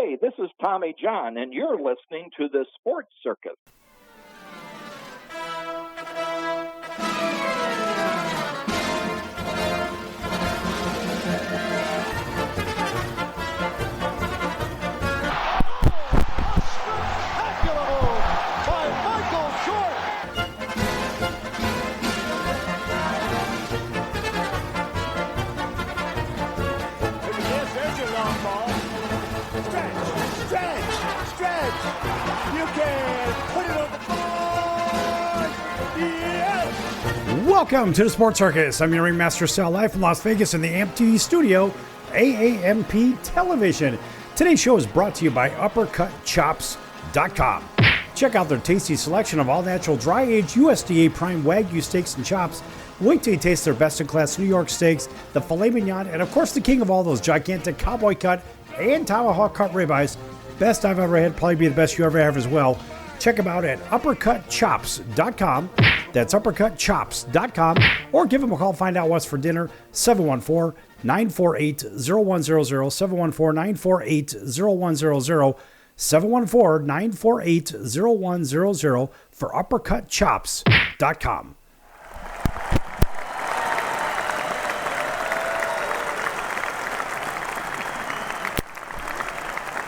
Hey, this is Tommy John, and you're listening to the Sports Circus. Welcome to the Sports Circus. I'm your ringmaster, Sal, live from Las Vegas in the AMP TV studio, AAMP Television. Today's show is brought to you by UppercutChops.com. Check out their tasty selection of all-natural, dry-aged USDA prime Wagyu steaks and chops. Wait till you taste their best-in-class New York steaks, the filet mignon, and of course the king of all those gigantic cowboy cut and tomahawk cut ribeyes. Best I've ever had, probably be the best you ever have as well. Check them out at UppercutChops.com. That's UppercutChops.com. Or give them a call, find out what's for dinner. 714-948-0100. 714-948-0100. 714-948-0100 for UppercutChops.com.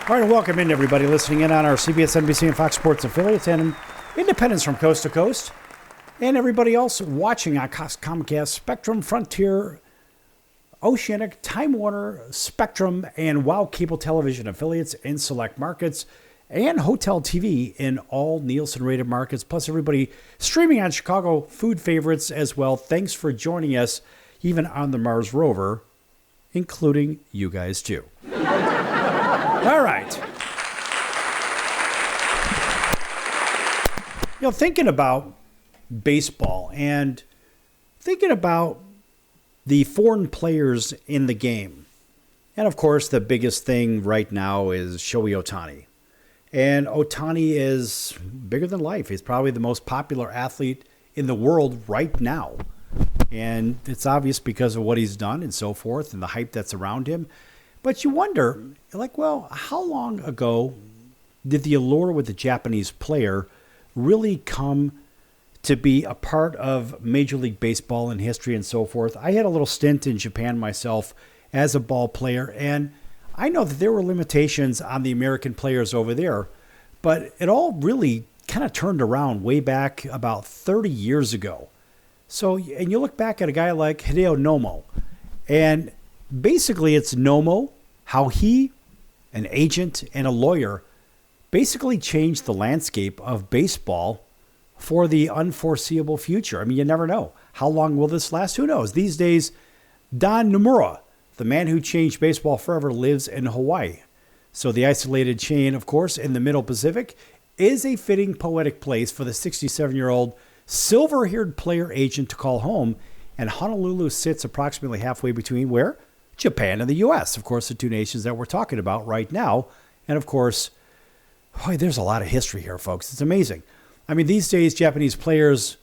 All right, welcome in everybody listening in on our CBS, NBC, and Fox Sports affiliates and independents from coast to coast. And everybody else watching on Comcast, Spectrum, Frontier, Oceanic, Time Warner, Spectrum, and WOW Cable Television affiliates in select markets, and Hotel TV in all Nielsen-rated markets, plus everybody streaming on Chicago food favorites as well. Thanks for joining us, even on the Mars rover, including you guys too. All right. You know, thinking about baseball and thinking about the foreign players in the game. And of course, the biggest thing right now is Shohei Ohtani. And Ohtani is bigger than life. He's probably the most popular athlete in the world right now. And it's obvious because of what he's done and so forth and the hype that's around him. But you wonder, like, well, how long ago did the allure with the Japanese player really come to be a part of Major League Baseball and history and so forth? I had a little stint in Japan myself as a ball player, and I know that there were limitations on the American players over there, but it all really kind of turned around way back about 30 years ago. So, and you look back at a guy like Hideo Nomo, and basically it's Nomo, how he, an agent and a lawyer, basically changed the landscape of baseball for the unforeseeable future. I mean, you never know. How long will this last? Who knows? These days, Don Nomura, the man who changed baseball forever, lives in Hawaii. So the isolated chain, of course, in the Middle Pacific is a fitting poetic place for the 67-year-old silver-haired player agent to call home. And Honolulu sits approximately halfway between where? Japan and the U.S., of course, the two nations that we're talking about right now. And of course, boy, there's a lot of history here, folks. It's amazing. I mean, these days, Japanese players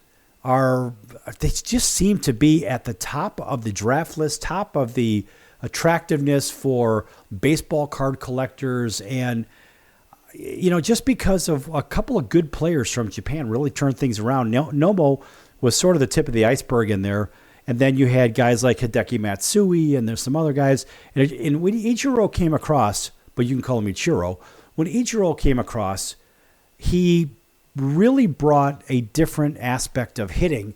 they just seem to be at the top of the draft list, top of the attractiveness for baseball card collectors. And, you know, just because of a couple of good players from Japan really turned things around. Nomo was sort of the tip of the iceberg in there. And then you had guys like Hideki Matsui, and there's some other guys. And when Ichiro came across, but you can call him Ichiro, when Ichiro came across, he really brought a different aspect of hitting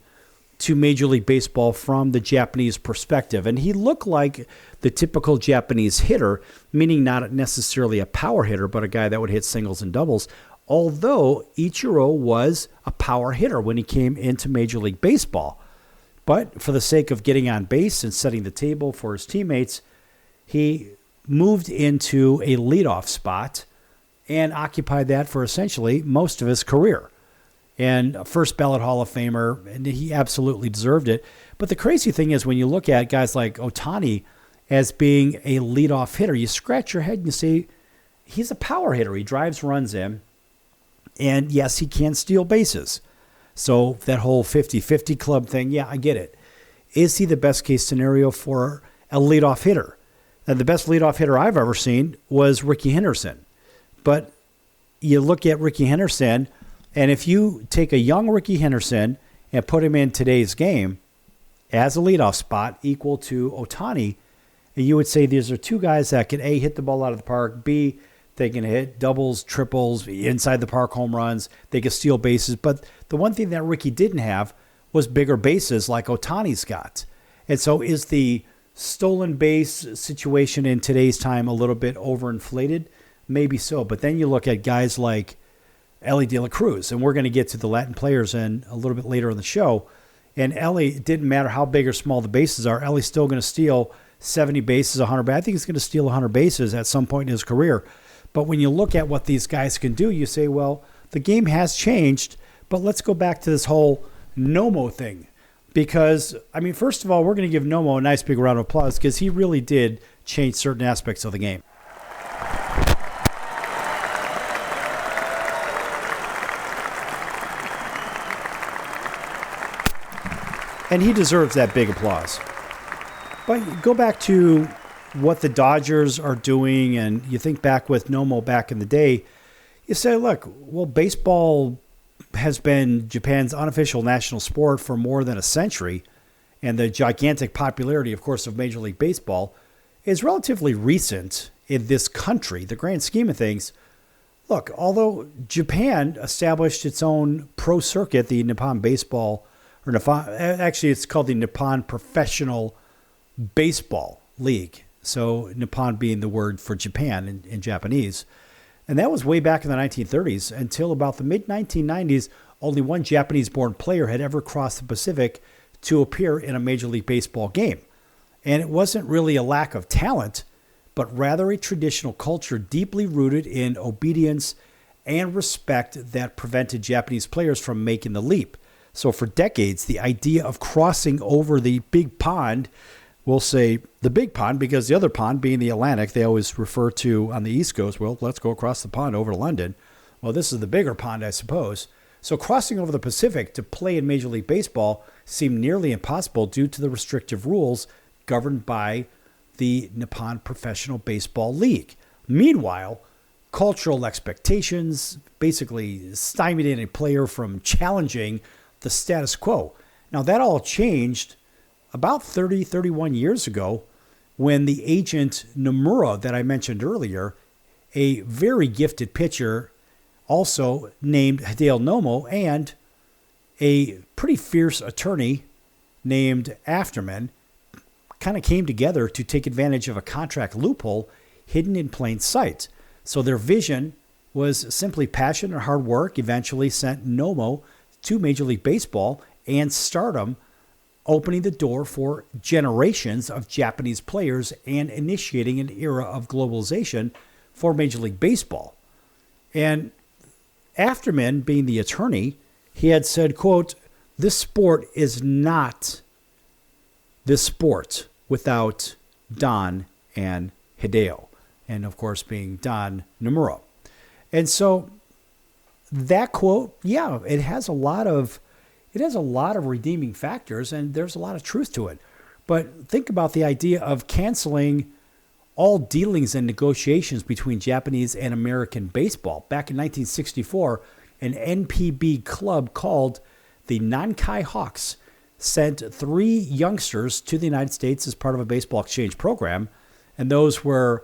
to Major League Baseball from the Japanese perspective. And he looked like the typical Japanese hitter, meaning not necessarily a power hitter, but a guy that would hit singles and doubles. Although Ichiro was a power hitter when he came into Major League Baseball. But for the sake of getting on base and setting the table for his teammates, he moved into a leadoff spot and occupied that for essentially most of his career. And a first ballot Hall of Famer, and he absolutely deserved it. But the crazy thing is when you look at guys like Ohtani as being a leadoff hitter, you scratch your head and you say, he's a power hitter. He drives runs in. And yes, he can steal bases. So that whole 50-50 club thing, yeah, I get it. Is he the best case scenario for a leadoff hitter? And the best leadoff hitter I've ever seen was Ricky Henderson. But you look at Ricky Henderson, and if you take a young Ricky Henderson and put him in today's game as a leadoff spot equal to Ohtani, and you would say these are two guys that can, A, hit the ball out of the park, B, they can hit doubles, triples, inside the park home runs, they can steal bases. But the one thing that Ricky didn't have was bigger bases like Ohtani's got. And so is the stolen base situation in today's time a little bit overinflated? Maybe so. But then you look at guys like Ellie De La Cruz, and we're going to get to the Latin players in a little bit later in the show. And Ellie, it didn't matter how big or small the bases are, Ellie's still going to steal 70 bases, 100 bases. I think he's going to steal 100 bases at some point in his career. But when you look at what these guys can do, you say, well, the game has changed, but let's go back to this whole Nomo thing. Because, I mean, first of all, we're going to give Nomo a nice big round of applause because he really did change certain aspects of the game. And he deserves that big applause. But go back to what the Dodgers are doing, and you think back with Nomo back in the day, you say, look, well, baseball has been Japan's unofficial national sport for more than a century, and the gigantic popularity, of course, of Major League Baseball is relatively recent in this country, the grand scheme of things. Look, although Japan established its own pro circuit, the Nippon Baseball, or Nippon, actually it's called the Nippon Professional Baseball League. So Nippon being the word for Japan in Japanese. And that was way back in the 1930s. Until about the mid-1990s, only one Japanese-born player had ever crossed the Pacific to appear in a Major League Baseball game. And it wasn't really a lack of talent, but rather a traditional culture deeply rooted in obedience and respect that prevented Japanese players from making the leap. So for decades, the idea of crossing over the big pond, we'll say the big pond because the other pond being the Atlantic, they always refer to on the East Coast, well, let's go across the pond over to London. Well, this is the bigger pond, I suppose. So crossing over the Pacific to play in Major League Baseball seemed nearly impossible due to the restrictive rules governed by the Nippon Professional Baseball League. Meanwhile, cultural expectations basically stymied any player from challenging the status quo. Now, that all changed about 31 years ago when the agent Nomura that I mentioned earlier, a very gifted pitcher, also named Hideo Nomo, and a pretty fierce attorney named Afterman, kind of came together to take advantage of a contract loophole hidden in plain sight. So their vision was simply passion and hard work eventually sent Nomo to Major League Baseball and stardom, opening the door for generations of Japanese players and initiating an era of globalization for Major League Baseball. And Afterman, being the attorney, he had said, quote, "This sport is not this sport without Don and Hideo." And of course, being Don Nomura. And so that quote, yeah, it has a lot of redeeming factors, and there's a lot of truth to it. But think about the idea of canceling all dealings and negotiations between Japanese and American baseball. Back in 1964, an NPB club called the Nankai Hawks sent 3 youngsters to the United States as part of a baseball exchange program, and those were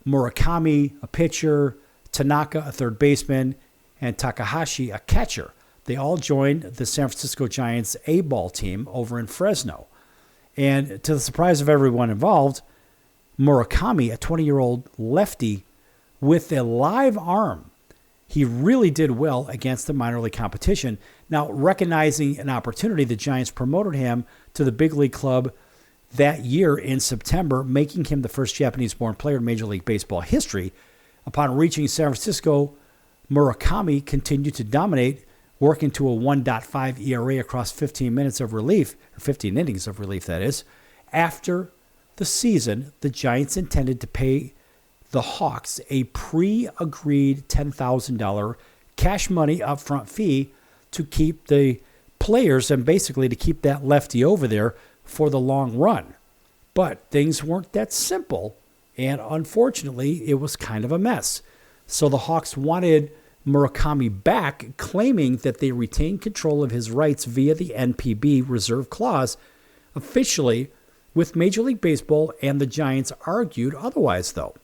Murakami, a pitcher, Tanaka, a third baseman, and Takahashi, a catcher. They all joined the San Francisco Giants A-ball team over in Fresno. And to the surprise of everyone involved, Murakami, a 20-year-old lefty with a live arm, he really did well against the minor league competition. Now, recognizing an opportunity, the Giants promoted him to the big league club that year in September, making him the first Japanese-born player in Major League Baseball history. Upon reaching San Francisco, Murakami continued to dominate, working to a 1.5 ERA across 15 minutes of relief, or 15 innings of relief, that is. After the season, the Giants intended to pay the Hawks a pre-agreed $10,000 cash money upfront fee to keep the players and basically to keep that lefty over there for the long run. But things weren't that simple, and unfortunately, it was kind of a mess. So the Hawks wanted Murakami back, claiming that they retained control of his rights via the NPB reserve clause. Officially, with Major League Baseball and the Giants argued otherwise, though.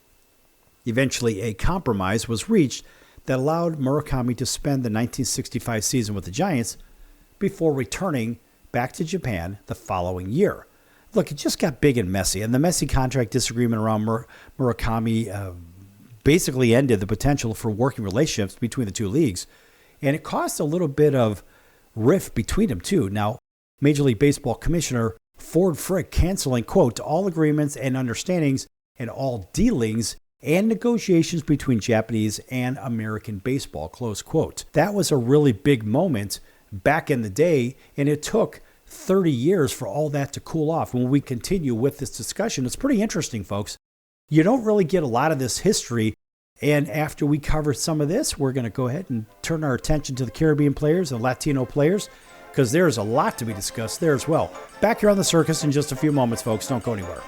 Eventually, a compromise was reached that allowed Murakami to spend the 1965 season with the Giants before returning back to Japan the following year. Look, it just got big and messy, and the messy contract disagreement around Murakami basically ended the potential for working relationships between the two leagues, and it caused a little bit of rift between them, too. Now, Major League Baseball Commissioner Ford Frick canceling, quote, all agreements and understandings and all dealings and negotiations between Japanese and American baseball, close quote. That was a really big moment back in the day, and it took 30 years for all that to cool off. When we continue with this discussion, it's pretty interesting, folks. You don't really get a lot of this history, and after we cover some of this, we're going to go ahead and turn our attention to the Caribbean players and Latino players, because there's a lot to be discussed there as well. Back here on the circus in just a few moments, folks. Don't go anywhere.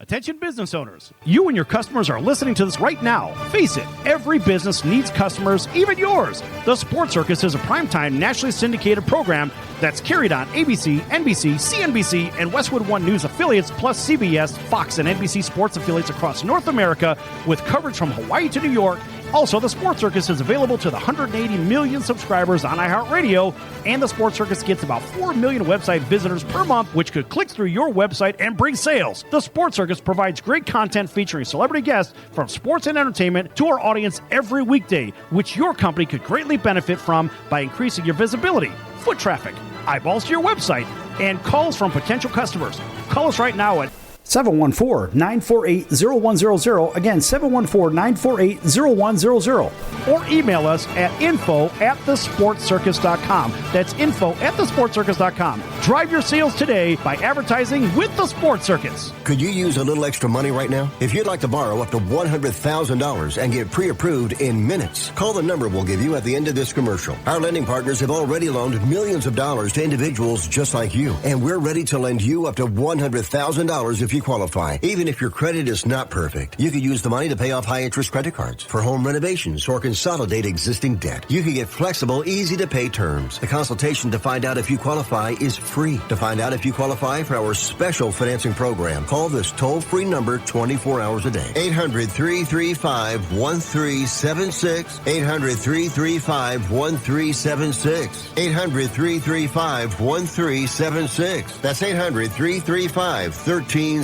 Attention business owners, you and your customers are listening to this right now. Face it, every business needs customers, even yours. The Sports Circus is a primetime nationally syndicated program that's carried on ABC, NBC, CNBC, and Westwood One News affiliates, plus CBS, Fox, and NBC Sports affiliates across North America, with coverage from Hawaii to New York. Also, the Sports Circus is available to the 180 million subscribers on iHeartRadio, and the Sports Circus gets about 4 million website visitors per month, which could click through your website and bring sales. The Sports Circus provides great content featuring celebrity guests from sports and entertainment to our audience every weekday, which your company could greatly benefit from by increasing your visibility, foot traffic, eyeballs to your website, and calls from potential customers. Call us right now at 714-948-0100. Again, 714-948-0100. Or email us at info@thesportscircus.com. That's info@thesportscircus.com. Drive your sales today by advertising with the Sports Circus. Could you use a little extra money right now? If you'd like to borrow up to $100,000 and get pre-approved in minutes, call the number we'll give you at the end of this commercial. Our lending partners have already loaned millions of dollars to individuals just like you, and we're ready to lend you up to $100,000 if you qualify. Even if your credit is not perfect, you could use the money to pay off high-interest credit cards, for home renovations, or consolidate existing debt. You can get flexible, easy-to-pay terms. The consultation to find out if you qualify is free. To find out if you qualify for our special financing program, call this toll-free number 24 hours a day. 800-335-1376. 800-335-1376. 800-335-1376. That's 800-335-1376.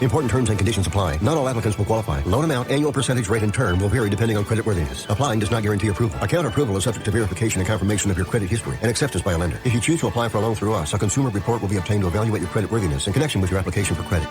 Important terms and conditions apply. Not all applicants will qualify. Loan amount, annual percentage rate, and term will vary depending on creditworthiness. Applying does not guarantee approval. Account approval is subject to verification and confirmation of your credit history and acceptance by a lender. If you choose to apply for a loan through us, a consumer report will be obtained to evaluate your creditworthiness in connection with your application for credit.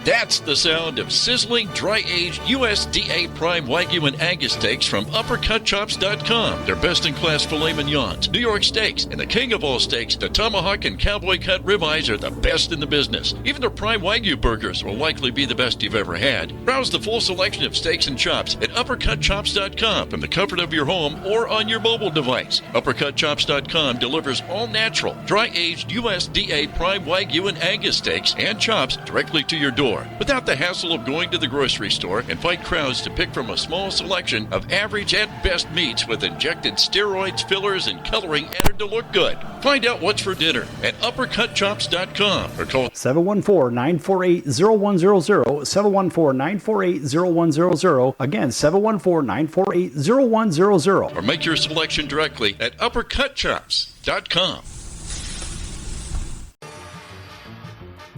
That's the sound of sizzling, dry-aged USDA Prime Wagyu and Angus steaks from UppercutChops.com. Their best-in-class filet mignons, New York steaks, and the king of all steaks, the tomahawk and cowboy cut ribeyes, are the best in the business. Even their Prime Wagyu burgers will likely be the best you've ever had. Browse the full selection of steaks and chops at UppercutChops.com from the comfort of your home or on your mobile device. UppercutChops.com delivers all-natural, dry-aged USDA Prime Wagyu and Angus steaks and chops directly to your door, without the hassle of going to the grocery store and fight crowds to pick from a small selection of average at best meats with injected steroids, fillers, and coloring added to look good. Find out what's for dinner at UppercutChops.com or call 714-948-0100. 714-948-0100. Again, 714-948-0100. or make your selection directly at UppercutChops.com.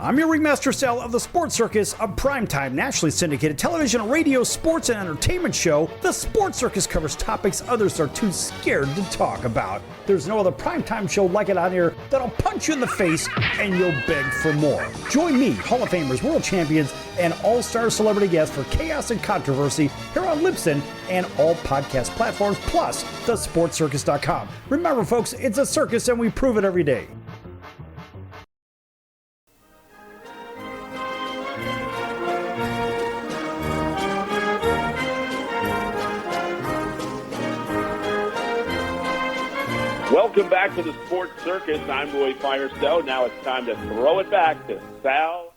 I'm your ringmaster Sal of the Sports Circus, a primetime nationally syndicated television, radio, sports, and entertainment show. The Sports Circus covers topics others are too scared to talk about. There's no other primetime show like it out here that'll punch you in the face and you'll beg for more. Join me, Hall of Famers, world champions, and all-star celebrity guests for chaos and controversy here on Libsyn and all podcast platforms, plus thesportscircus.com. Remember, folks, it's a circus and we prove it every day. Welcome back to the Sports Circus. I'm Roy Firestone. Now it's time to throw it back to Sal.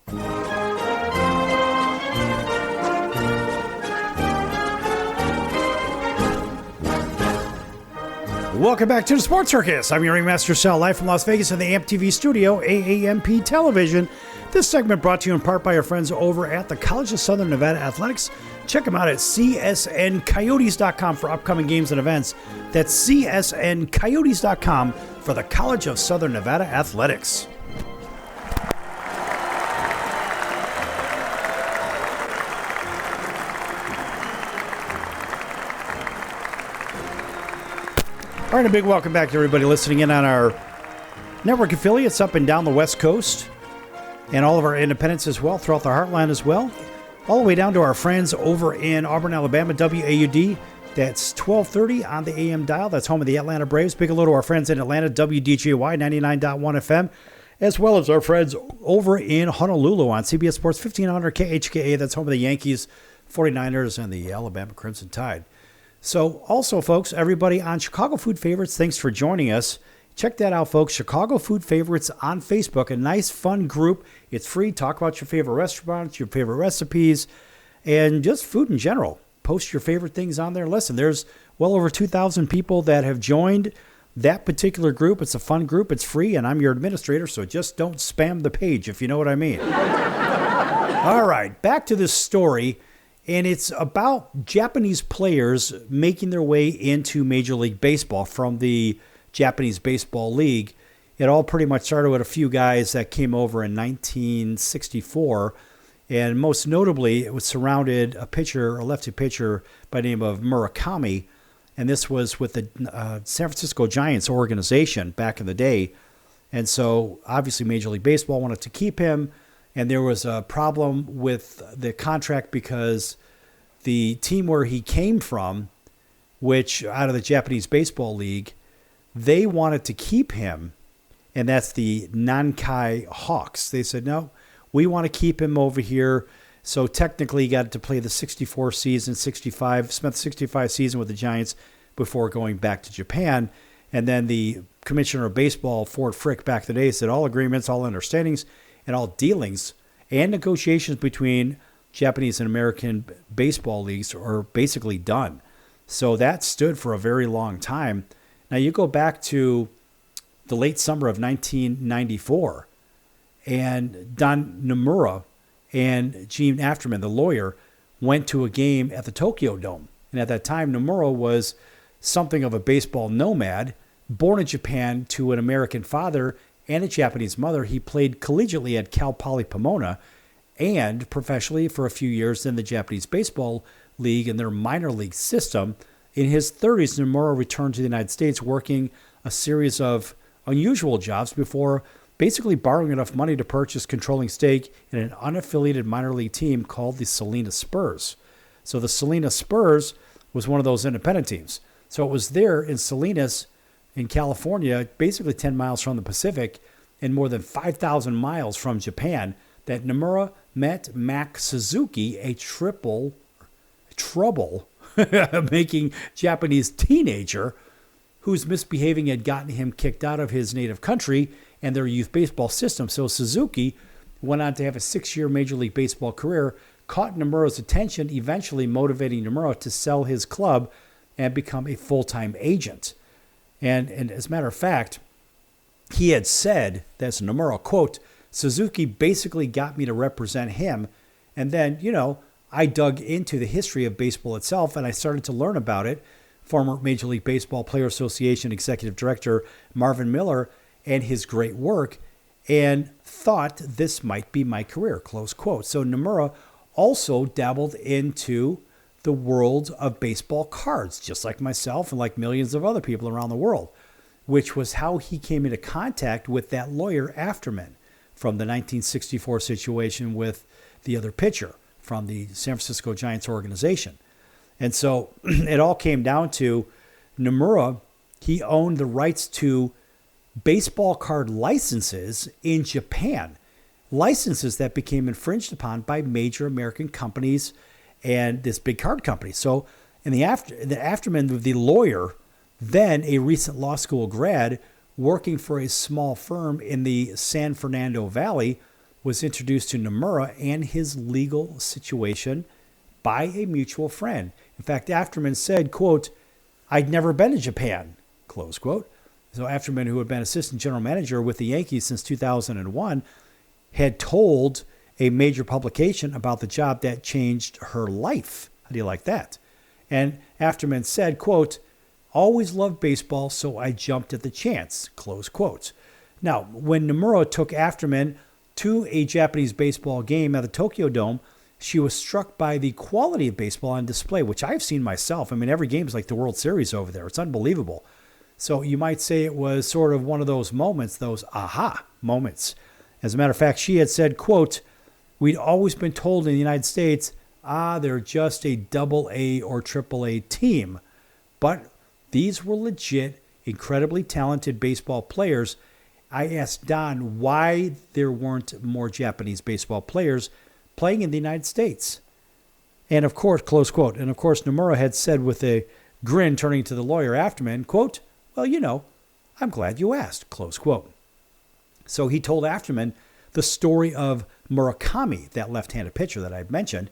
Welcome back to the Sports Circus. I'm your ringmaster, Sal, live from Las Vegas in the AMP TV studio, AAMP Television. This segment brought to you in part by our friends over at the College of Southern Nevada Athletics. Check them out at csncoyotes.com for upcoming games and events. That's csncoyotes.com for the College of Southern Nevada Athletics. All right, a big welcome back to everybody listening in on our network affiliates up and down the West Coast and all of our independents as well, throughout the Heartland as well, all the way down to our friends over in Auburn, Alabama, WAUD. That's 1230 on the AM dial. That's home of the Atlanta Braves. Big hello to our friends in Atlanta, WDJY 99.1 FM, as well as our friends over in Honolulu on CBS Sports 1500 KHKA. That's home of the Yankees, 49ers, and the Alabama Crimson Tide. So also, folks, everybody on Chicago Food Favorites, thanks for joining us. Check that out, folks. Chicago Food Favorites on Facebook, a nice, fun group. It's free. Talk about your favorite restaurants, your favorite recipes, and just food in general. Post your favorite things on there. Listen, there's well over 2,000 people that have joined that particular group. It's a fun group. It's free, and I'm your administrator, so just don't spam the page, if you know what I mean. All right, back to this story. And it's about Japanese players making their way into Major League Baseball from the Japanese Baseball League. It all pretty much started with a few guys that came over in 1964. And most notably, it was surrounded a lefty pitcher by the name of Murakami. And this was with the San Francisco Giants organization back in the day. And so obviously Major League Baseball wanted to keep him. And there was a problem with the contract because the team where he came from, which out of the Japanese Baseball League, they wanted to keep him, and that's the Nankai Hawks. They said, no, we want to keep him over here. So technically he got to play the 64 season, spent the 65 season with the Giants before going back to Japan. And then the commissioner of baseball, Ford Frick, back in the day said all agreements, all understandings, and all dealings and negotiations between Japanese and American baseball leagues are basically done. So that stood for a very long time. Now you go back to the late summer of 1994, and Don Nomura and Gene Afterman, the lawyer, went to a game at the Tokyo Dome. And at that time, Nomura was something of a baseball nomad, born in Japan to an American father and a Japanese mother. He played collegiately at Cal Poly Pomona and professionally for a few years in the Japanese Baseball League and their minor league system. In his 30s, Nomura returned to the United States working a series of unusual jobs before basically borrowing enough money to purchase controlling stake in an unaffiliated minor league team called the Salinas Spurs. So the Salinas Spurs was one of those independent teams. So it was there in Salinas in California, basically 10 miles from the Pacific and more than 5,000 miles from Japan, that Nomura met Mac Suzuki, a trouble-making Japanese teenager whose misbehaving had gotten him kicked out of his native country and their youth baseball system. So Suzuki went on to have a 6-year Major League Baseball career, caught Nomura's attention, eventually motivating Nomura to sell his club and become a full-time agent. And as a matter of fact, he had said, that's Nomura, quote, Suzuki basically got me to represent him. And then, I dug into the history of baseball itself and I started to learn about it. Former Major League Baseball Player Association Executive Director Marvin Miller and his great work, and thought this might be my career, close quote. So Nomura also dabbled into the world of baseball cards, just like myself and like millions of other people around the world, which was how he came into contact with that lawyer Afterman from the 1964 situation with the other pitcher from the San Francisco Giants organization. And so it all came down to Nomura. He owned the rights to baseball card licenses in Japan, licenses that became infringed upon by major American companies and this big card company. So in the Afterman, the lawyer, then a recent law school grad, working for a small firm in the San Fernando Valley, was introduced to Nomura and his legal situation by a mutual friend. In fact, Afterman said, quote, "I'd never been to Japan," close quote. So Afterman, who had been assistant general manager with the Yankees since 2001, had told a major publication about the job that changed her life. How do you like that? And Afterman said, quote, "Always loved baseball, so I jumped at the chance," close quote. Now, when Nomura took Afterman to a Japanese baseball game at the Tokyo Dome, she was struck by the quality of baseball on display, which I've seen myself. I mean, every game is like the World Series over there. It's unbelievable. So you might say it was sort of one of those moments, those aha moments. As a matter of fact, she had said, quote, "We'd always been told in the United States, they're just a AA or AAA team. But these were legit, incredibly talented baseball players. I asked Don why there weren't more Japanese baseball players playing in the United States." And of course, close quote. And of course, Nomura had said with a grin, turning to the lawyer Afterman, quote, "Well, I'm glad you asked," close quote. So he told Afterman the story of Murakami, that left-handed pitcher that I've mentioned,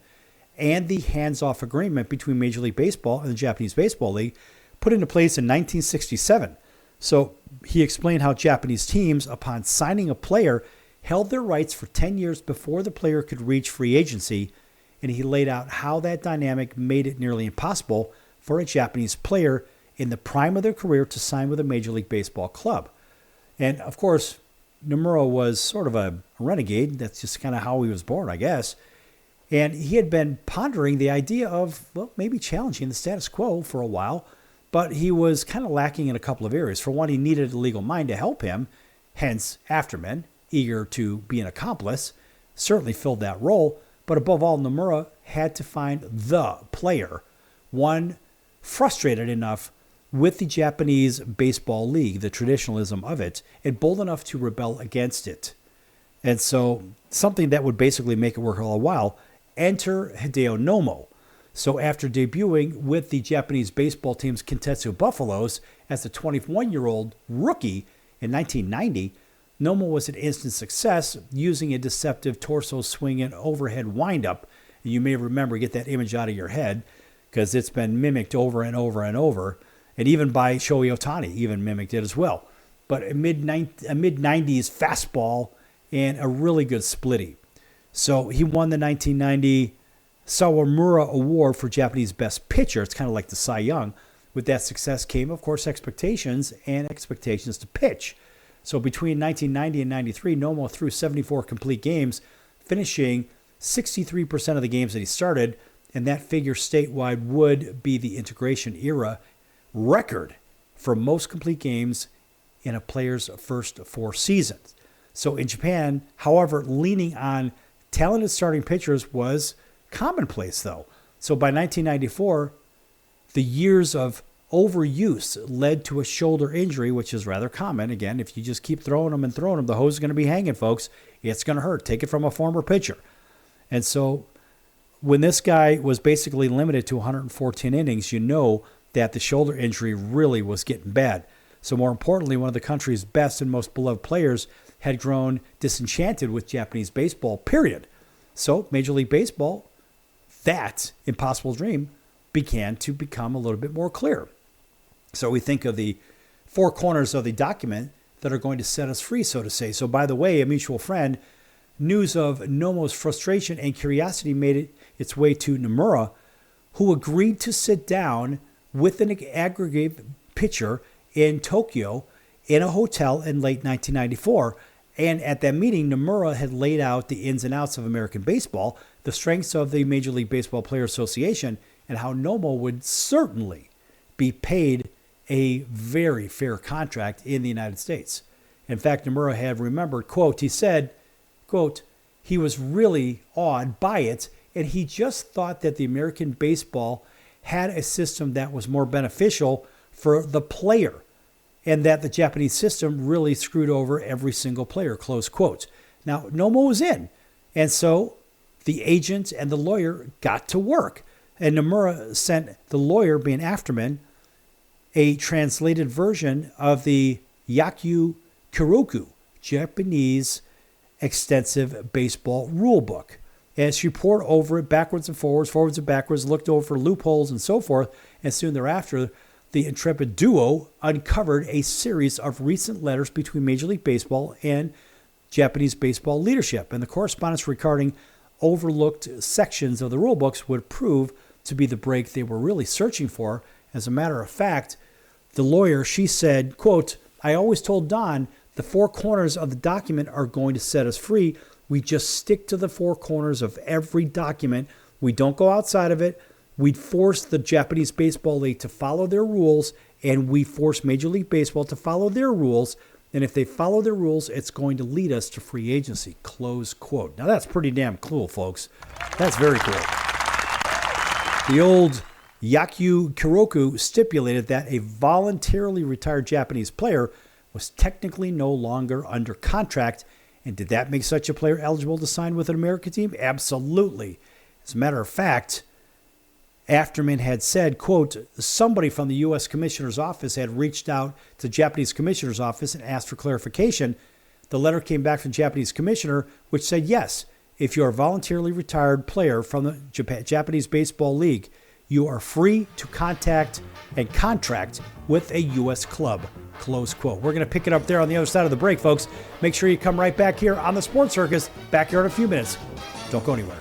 and the hands-off agreement between Major League Baseball and the Japanese Baseball League put into place in 1967. So he explained how Japanese teams, upon signing a player, held their rights for 10 years before the player could reach free agency, and he laid out how that dynamic made it nearly impossible for a Japanese player in the prime of their career to sign with a Major League Baseball club. And of course, Nomura was sort of a renegade. That's just kind of how he was born, I guess. And he had been pondering the idea of, maybe challenging the status quo for a while, but he was kind of lacking in a couple of areas. For one, he needed a legal mind to help him, hence Afterman, eager to be an accomplice, certainly filled that role. But above all, Nomura had to find the player, one frustrated enough with the Japanese Baseball League, the traditionalism of it, and bold enough to rebel against it. And so something that would basically make it work all a while, enter Hideo Nomo. So after debuting with the Japanese baseball team's Kintetsu Buffaloes as a 21-year-old rookie in 1990, Nomo was an instant success using a deceptive torso swing and overhead windup. You may remember, get that image out of your head, because it's been mimicked over and over and over. And even by Shohei Ohtani, even mimicked it as well. But a mid-90s fastball and a really good splitty. So he won the 1990 Sawamura Award for Japanese Best Pitcher. It's kind of like the Cy Young. With that success came, of course, expectations to pitch. So between 1990 and 93, Nomo threw 74 complete games, finishing 63% of the games that he started, and that figure statewide would be the integration era record for most complete games in a player's first 4 seasons. So in Japan, however, leaning on talented starting pitchers was commonplace, though. So by 1994, the years of overuse led to a shoulder injury, which is rather common. Again, if you just keep throwing them, the hose is going to be hanging, folks. It's going to hurt. Take it from a former pitcher. And so when this guy was basically limited to 114 innings, that the shoulder injury really was getting bad. So more importantly, one of the country's best and most beloved players had grown disenchanted with Japanese baseball, period. So Major League Baseball, that impossible dream, began to become a little bit more clear. So we think of the 4 corners of the document that are going to set us free, so to say. So by the way, a mutual friend, news of Nomo's frustration and curiosity made its way to Nomura, who agreed to sit down with an aggregate pitcher in Tokyo in a hotel in late 1994. And at that meeting, Nomura had laid out the ins and outs of American baseball, the strengths of the Major League Baseball Players Association, and how Nomo would certainly be paid a very fair contract in the United States. In fact, Nomura had remembered, quote, he said, quote, he was really awed by it, and he just thought that the American baseball had a system that was more beneficial for the player, and that the Japanese system really screwed over every single player, close quote. Now, Nomo was in, and so the agent and the lawyer got to work. And Nomura sent the lawyer, being Afterman, a translated version of the Yakyu Kiroku, Japanese extensive baseball rule book. And she pored over it backwards and backwards, looked over loopholes and so forth, and soon thereafter, the intrepid duo uncovered a series of recent letters between Major League Baseball and Japanese baseball leadership, and the correspondence regarding overlooked sections of the rule books would prove to be the break they were really searching for. As a matter of fact, the lawyer, she said, quote, "I always told Don the four corners of the document are going to set us free. We just stick to the four corners of every document. We don't go outside of it. We'd force the Japanese Baseball League to follow their rules, and we force Major League Baseball to follow their rules. And if they follow their rules, it's going to lead us to free agency," close quote. Now that's pretty damn cool, folks. That's very cool. The old Yakyu Kiroku stipulated that a voluntarily retired Japanese player was technically no longer under contract. And did that make such a player eligible to sign with an American team? Absolutely. As a matter of fact, Afterman had said, quote, "Somebody from the U.S. Commissioner's Office had reached out to the Japanese Commissioner's Office and asked for clarification. The letter came back from the Japanese Commissioner, which said, yes, if you are a voluntarily retired player from the Japanese Baseball League, you are free to contact and contract with a U.S. club," close quote. We're going to pick it up there on the other side of the break, folks. Make sure you come right back here on the Sports Circus, back here in a few minutes. Don't go anywhere.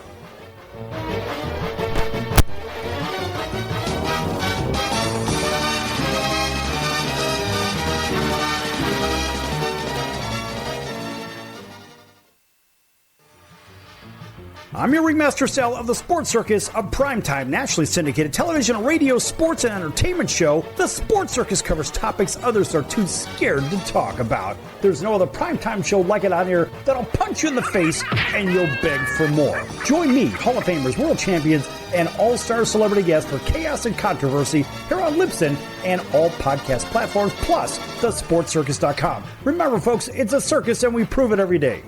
I'm your ringmaster Sal of the Sports Circus, a primetime nationally syndicated television, radio, sports, and entertainment show. The Sports Circus covers topics others are too scared to talk about. There's no other primetime show like it out here that'll punch you in the face and you'll beg for more. Join me, Hall of Famers, world champions, and all-star celebrity guests for chaos and controversy here on Libsyn and all podcast platforms, plus thesportscircus.com. Remember, folks, it's a circus and we prove it every day.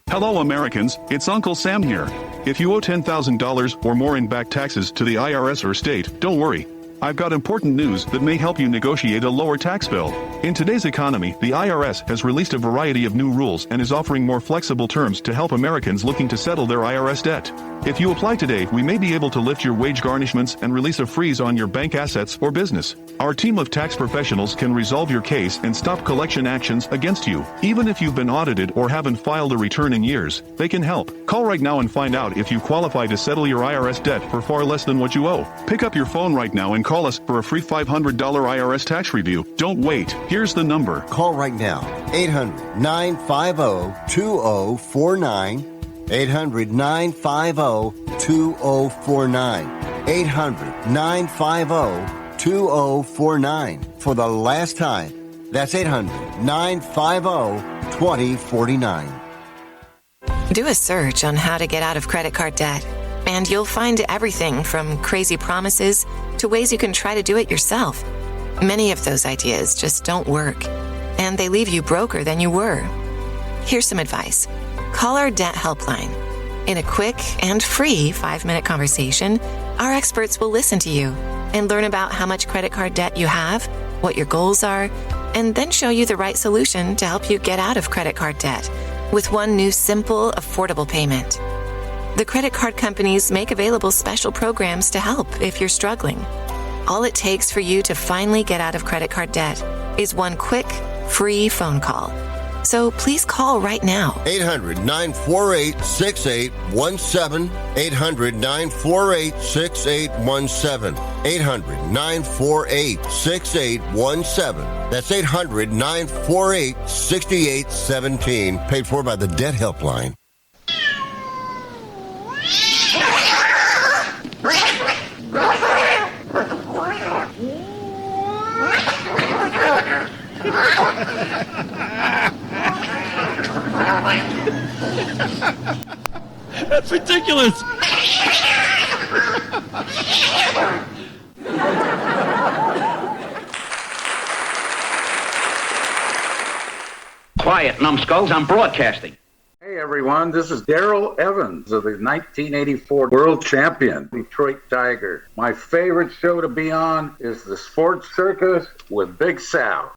Hello, Americans. It's Uncle Sam here. If you owe $10,000 or more in back taxes to the IRS or state, don't worry. I've got important news that may help you negotiate a lower tax bill. In today's economy, the IRS has released a variety of new rules and is offering more flexible terms to help Americans looking to settle their IRS debt. If you apply today, we may be able to lift your wage garnishments and release a freeze on your bank assets or business. Our team of tax professionals can resolve your case and stop collection actions against you. Even if you've been audited or haven't filed a return in years, they can help. Call right now and find out if you qualify to settle your IRS debt for far less than what you owe. Pick up your phone right now and call us for a free $500 IRS tax review. Don't wait. Here's the number. Call right now. 800-950-2049. 800-950-2049. 800-950-2049. For the last time, that's 800-950-2049. Do a search on how to get out of credit card debt, and you'll find everything from crazy promises to ways you can try to do it yourself. Many of those ideas just don't work, and they leave you broker than you were. Here's some advice. Call our debt helpline. In a quick and free 5-minute conversation, our experts will listen to you and learn about how much credit card debt you have, what your goals are, and then show you the right solution to help you get out of credit card debt with one new simple, affordable payment. The credit card companies make available special programs to help if you're struggling. All it takes for you to finally get out of credit card debt is one quick, free phone call. So please call right now. 800-948-6817. 800-948-6817. 800-948-6817. That's 800-948-6817. Paid for by the Debt Helpline. That's ridiculous. Quiet, numbskulls, I'm broadcasting. Hey everyone, this is Darrell Evans of the 1984 World Champion Detroit Tigers. My favorite show to be on is the Sports Circus with Big Sal.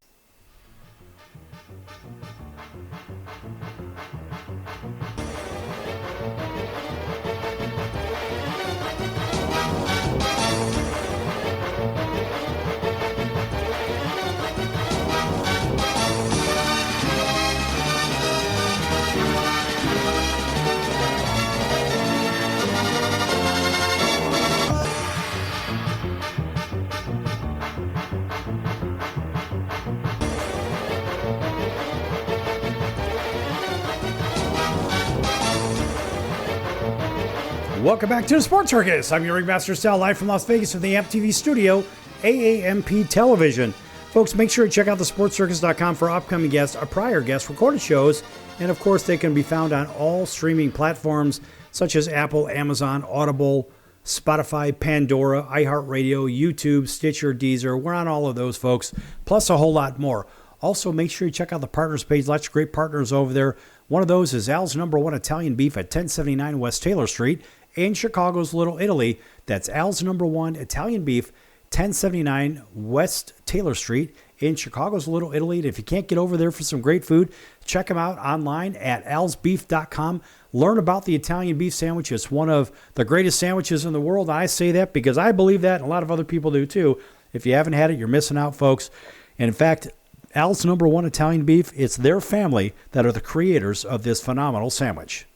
Welcome back to the Sports Circus. I'm your ringmaster Sal, live from Las Vegas from the AMP TV studio, AAMP Television. Folks, make sure to check out thesportscircus.com for upcoming guests, our prior guests, recorded shows, and of course they can be found on all streaming platforms such as Apple, Amazon, Audible, Spotify, Pandora, iHeartRadio, YouTube, Stitcher, Deezer. We're on all of those, folks, plus a whole lot more. Also, make sure you check out the partners page. Lots of great partners over there. One of those is Al's Number One Italian Beef at 1079 West Taylor Street in Chicago's Little Italy. That's Al's Number One Italian Beef, 1079 West Taylor Street in Chicago's Little Italy. And if you can't get over there for some great food, check them out online at alsbeef.com. Learn about the Italian beef sandwich. It's one of the greatest sandwiches in the world. I say that because I believe that, and a lot of other people do too. If you haven't had it, you're missing out, folks. And in fact, Al's Number One Italian Beef, it's their family that are the creators of this phenomenal sandwich.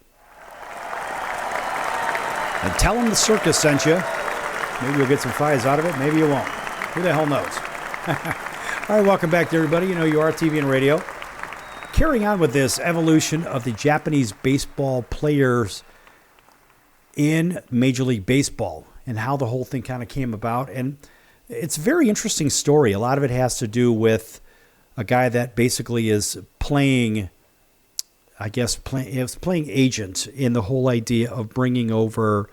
And tell them the circus sent you. Maybe you'll get some fries out of it. Maybe you won't. Who the hell knows? All right, welcome back to everybody. You know you are TV and radio. Carrying on with this evolution of the Japanese baseball players in Major League Baseball and how the whole thing kind of came about. And it's a very interesting story. A lot of it has to do with a guy that basically is playing agent in the whole idea of bringing over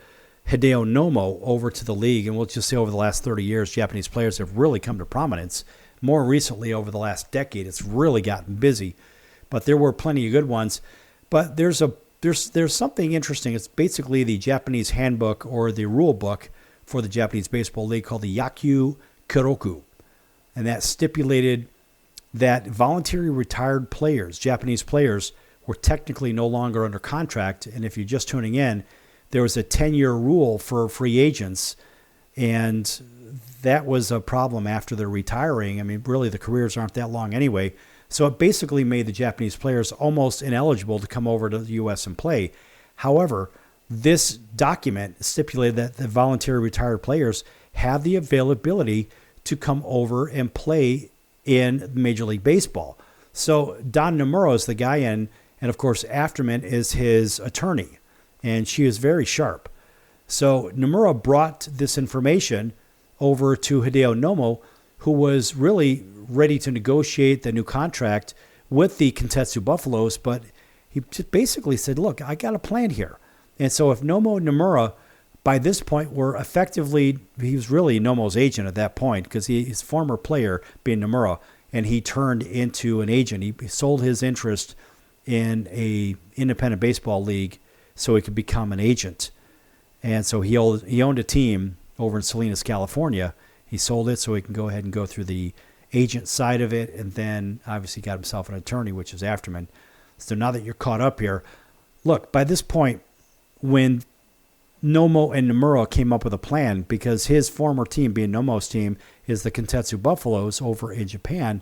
Hideo Nomo over to the league. And we'll just say over the last 30 years, Japanese players have really come to prominence. More recently, over the last decade, it's really gotten busy. But there were plenty of good ones. But there's something interesting. It's basically the Japanese handbook or the rule book for the Japanese Baseball League called the Yakyu Kiroku. And that stipulated that voluntary retired players, Japanese players, were technically no longer under contract. And if you're just tuning in, there was a 10-year rule for free agents. And that was a problem after they're retiring. I mean, really, the careers aren't that long anyway. So it basically made the Japanese players almost ineligible to come over to the U.S. and play. However, this document stipulated that the voluntary retired players have the availability to come over and play in Major League Baseball. So Don Nomura is the guy in, and of course Afterman is his attorney, and she is very sharp. So Nomura brought this information over to Hideo Nomo, who was really ready to negotiate the new contract with the Kintetsu Buffaloes, but he just basically said, look, I got a plan here. And so if Nomo and Nomura, by this point, were effectively, he was really Nomo's agent at that point, because his former player being Nomura, and he turned into an agent. He sold his interest in a independent baseball league so he could become an agent. And so he owned a team over in Salinas, California. He sold it so he can go ahead and go through the agent side of it, and then obviously got himself an attorney, which is Afterman. So now that you're caught up here, look, by this point, when Nomo and Nomura came up with a plan, because his former team, being Nomo's team, is the Kintetsu Buffaloes over in Japan,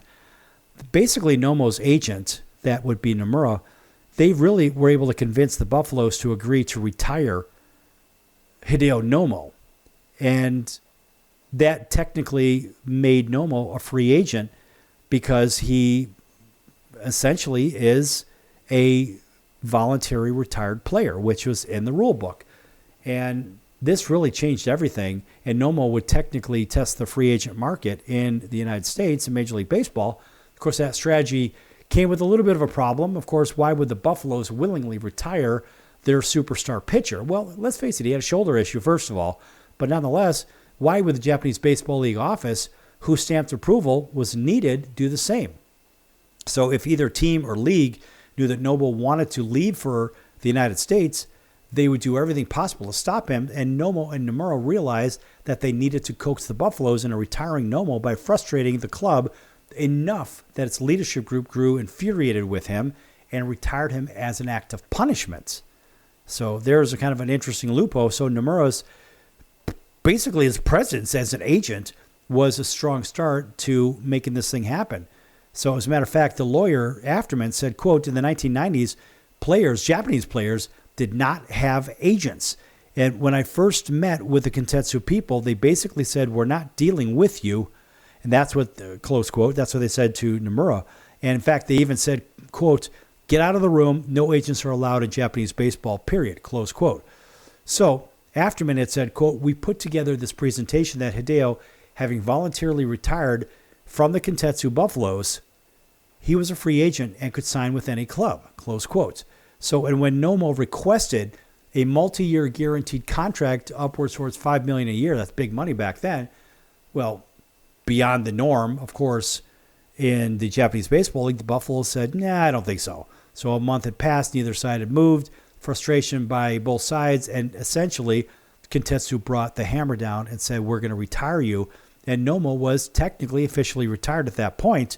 basically Nomo's agent, that would be Nomura, they really were able to convince the Buffaloes to agree to retire Hideo Nomo. And that technically made Nomo a free agent because he essentially is a voluntary retired player, which was in the rule book. And this really changed everything. And Nomo would technically test the free agent market in the United States in Major League Baseball. Of course, that strategy came with a little bit of a problem. Of course, why would the Buffaloes willingly retire their superstar pitcher? Well, let's face it, he had a shoulder issue, first of all. But nonetheless, why would the Japanese Baseball League office, whose stamped approval was needed, do the same? So if either team or league knew that Nomo wanted to leave for the United States, they would do everything possible to stop him. And Nomo and Nomura realized that they needed to coax the Buffaloes into retiring Nomo by frustrating the club enough that its leadership group grew infuriated with him and retired him as an act of punishment. So there's a kind of an interesting loophole. So Nomura's basically his presence as an agent was a strong start to making this thing happen. So as a matter of fact, the lawyer Afterman said, quote, in the 1990s, Japanese players did not have agents. And when I first met with the Kintetsu people, they basically said, we're not dealing with you. And that's what, close quote, that's what they said to Nomura. And in fact, they even said, quote, get out of the room. No agents are allowed in Japanese baseball, period, close quote. So Afterman had said, quote, "We put together this presentation that Hideo, having voluntarily retired from the Kintetsu Buffaloes, he was a free agent and could sign with any club," close quotes. So, and when Nomo requested a multi-year guaranteed contract upwards towards $5 million a year, that's big money back then, well, beyond the norm, of course, in the Japanese Baseball League, the Buffaloes said, "Nah, I don't think so." So a month had passed, neither side had moved, frustration by both sides, and essentially Kintetsu brought the hammer down and said, "We're going to retire you." And Nomo was technically officially retired at that point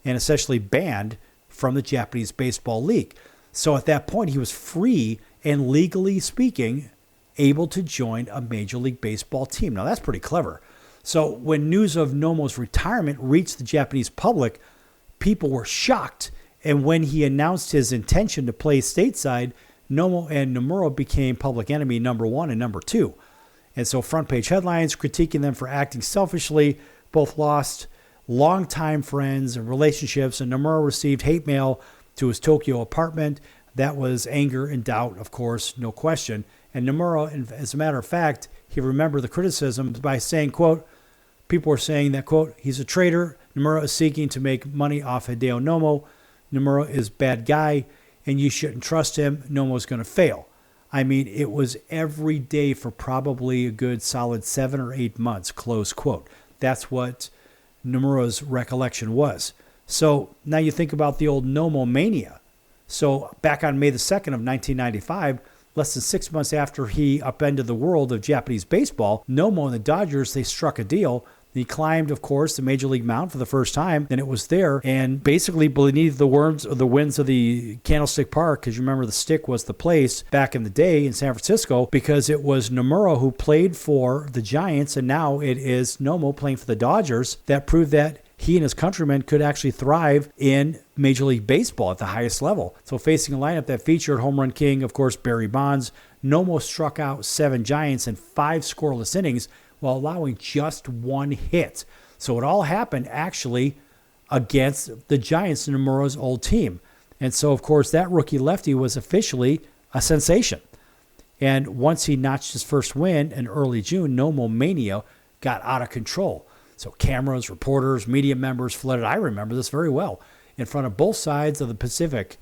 and essentially banned from the Japanese Baseball League. So at that point, he was free and, legally speaking, able to join a Major League Baseball team. Now, that's pretty clever. So when news of Nomo's retirement reached the Japanese public, people were shocked. And when he announced his intention to play stateside, Nomo and Nomura became public enemy number 1 and number 2. And so front page headlines critiquing them for acting selfishly. Both lost longtime friends and relationships, and Nomura received hate mail to his Tokyo apartment. That was anger and doubt, of course, no question. And Nomura, as a matter of fact, he remembered the criticism by saying, quote, people were saying that, quote, "He's a traitor. Nomura is seeking to make money off Hideo Nomo. Nomura is a bad guy, and you shouldn't trust him. Nomo's going to fail." I mean, it was every day for probably a good solid 7 or 8 months, close quote. That's what Nomura's recollection was. So now you think about the old Nomo mania. So back on May the 2nd of 1995, less than 6 months after he upended the world of Japanese baseball, Nomo and the Dodgers, they struck a deal. He climbed, of course, the Major League mound for the first time, and it was there. And basically beneath the winds of the Candlestick Park, because you remember the stick was the place back in the day in San Francisco, because it was Nomura who played for the Giants, and now it is Nomo playing for the Dodgers, that proved that he and his countrymen could actually thrive in Major League Baseball at the highest level. So facing a lineup that featured home run king, of course, Barry Bonds, Nomo struck out 7 Giants in 5 scoreless innings while allowing just 1 hit. So it all happened actually against the Giants, Nomura's old team. And so, of course, that rookie lefty was officially a sensation. And once he notched his first win in early June, Nomo mania got out of control. So cameras, reporters, media members flooded, I remember this very well, in front of both sides of the Pacific.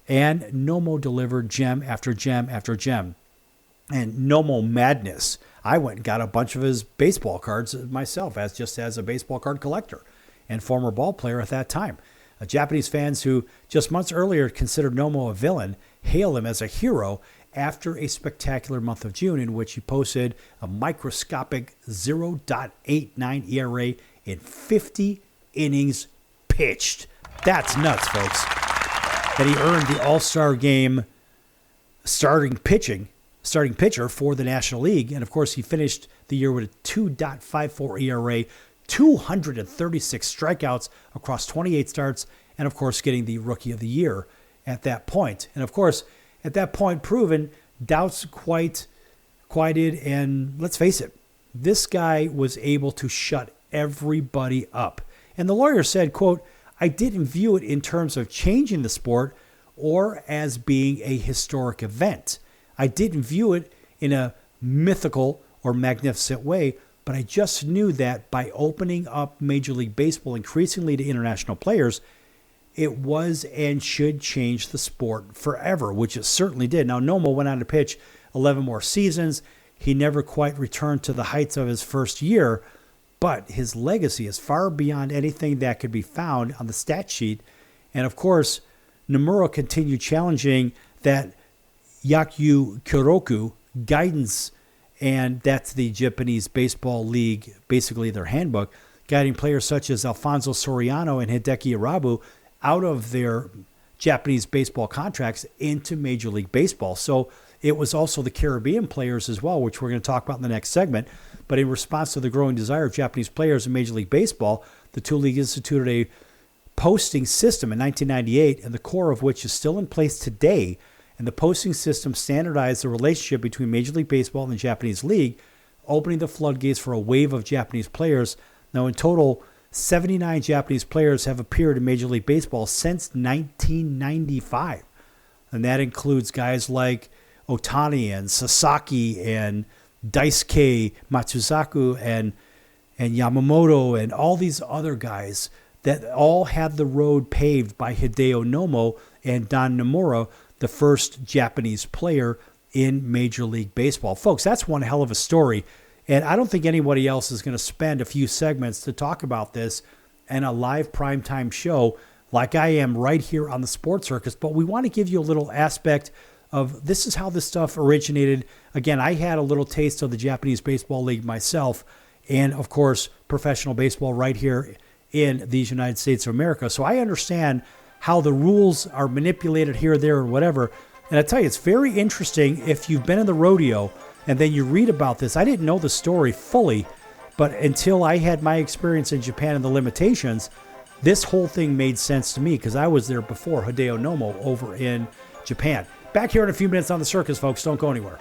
And Nomo delivered gem after gem after gem. And Nomo madness. I went and got a bunch of his baseball cards myself, as a baseball card collector and former ball player at that time. Japanese fans who just months earlier considered Nomo a villain hail him as a hero after a spectacular month of June in which he posted a microscopic 0.89 ERA in 50 innings pitched. That's nuts, folks. That he earned the All-Star Game starting pitcher for the National League. And, of course, he finished the year with a 2.54 ERA, 236 strikeouts across 28 starts, and, of course, getting the Rookie of the Year at that point. And, of course, at that point, proven, doubts quieted, and let's face it, this guy was able to shut everybody up. And the lawyer said, quote, "I didn't view it in terms of changing the sport or as being a historic event. I didn't view it in a mythical or magnificent way, but I just knew that by opening up Major League Baseball increasingly to international players, it was and should change the sport forever," which it certainly did. Now, Nomo went on to pitch 11 more seasons. He never quite returned to the heights of his first year, but his legacy is far beyond anything that could be found on the stat sheet. And, of course, Nomura continued challenging that Yakyu Kyoroku guidance, and that's the Japanese Baseball League, basically their handbook, guiding players such as Alfonso Soriano and Hideki Irabu out of their Japanese baseball contracts into Major League Baseball. So it was also the Caribbean players as well, which we're going to talk about in the next segment. But in response to the growing desire of Japanese players in Major League Baseball, the two leagues instituted a posting system in 1998, and the core of which is still in place today. And the posting system standardized the relationship between Major League Baseball and the Japanese League, opening the floodgates for a wave of Japanese players. Now, in total, 79 Japanese players have appeared in Major League Baseball since 1995. And that includes guys like Otani and Sasaki and Daisuke Matsuzaku and Yamamoto and all these other guys that all had the road paved by Hideo Nomo and Don Nomura, the first Japanese player in Major League Baseball. Folks, that's one hell of a story. And I don't think anybody else is going to spend a few segments to talk about this in a live primetime show like I am right here on the Sports Circus. But we want to give you a little aspect of this is how this stuff originated. Again, I had a little taste of the Japanese Baseball League myself and, of course, professional baseball right here in these United States of America. So I understand how the rules are manipulated here, there, or whatever. And I tell you, it's very interesting if you've been in the rodeo and then you read about this. I didn't know the story fully, but until I had my experience in Japan and the limitations, this whole thing made sense to me because I was there before Hideo Nomo over in Japan. Back here in a few minutes on the circus, folks. Don't go anywhere.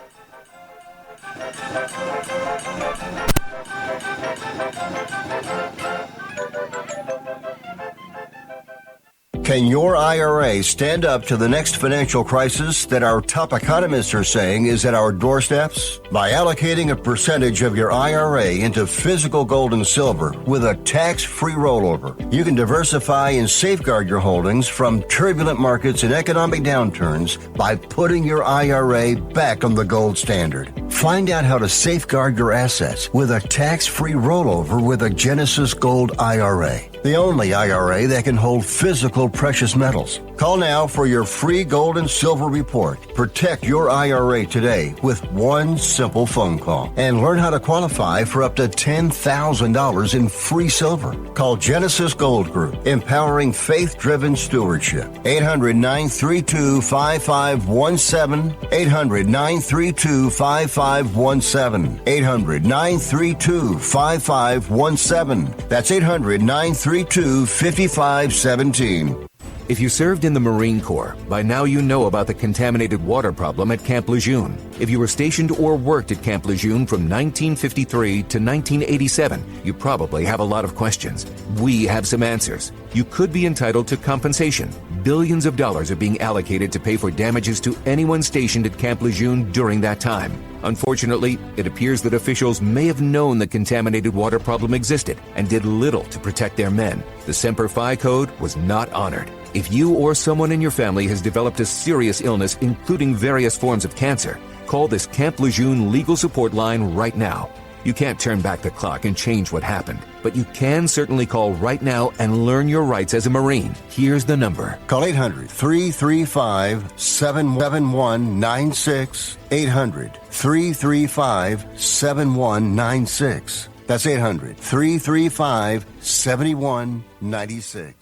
Can your IRA stand up to the next financial crisis that our top economists are saying is at our doorsteps? By allocating a percentage of your IRA into physical gold and silver with a tax-free rollover, you can diversify and safeguard your holdings from turbulent markets and economic downturns by putting your IRA back on the gold standard. Find out how to safeguard your assets with a tax-free rollover with a Genesis Gold IRA, the only IRA that can hold physical precious metals. Call now for your free gold and silver report. Protect your IRA today with one simple phone call and learn how to qualify for up to $10,000 in free silver. Call Genesis Gold Group, empowering faith-driven stewardship. 800-932-5517. 800-932-5517. 800-932-5517. That's 800-932-5517. If you served in the Marine Corps, by now you know about the contaminated water problem at Camp Lejeune. If you were stationed or worked at Camp Lejeune from 1953 to 1987, you probably have a lot of questions. We have some answers. You could be entitled to compensation. Billions of dollars are being allocated to pay for damages to anyone stationed at Camp Lejeune during that time. Unfortunately, it appears that officials may have known the contaminated water problem existed and did little to protect their men. The Semper Fi Code was not honored. If you or someone in your family has developed a serious illness, including various forms of cancer, call this Camp Lejeune legal support line right now. You can't turn back the clock and change what happened, but you can certainly call right now and learn your rights as a Marine. Here's the number. Call 800-335-7196. 800-335-7196. That's 800-335-7196.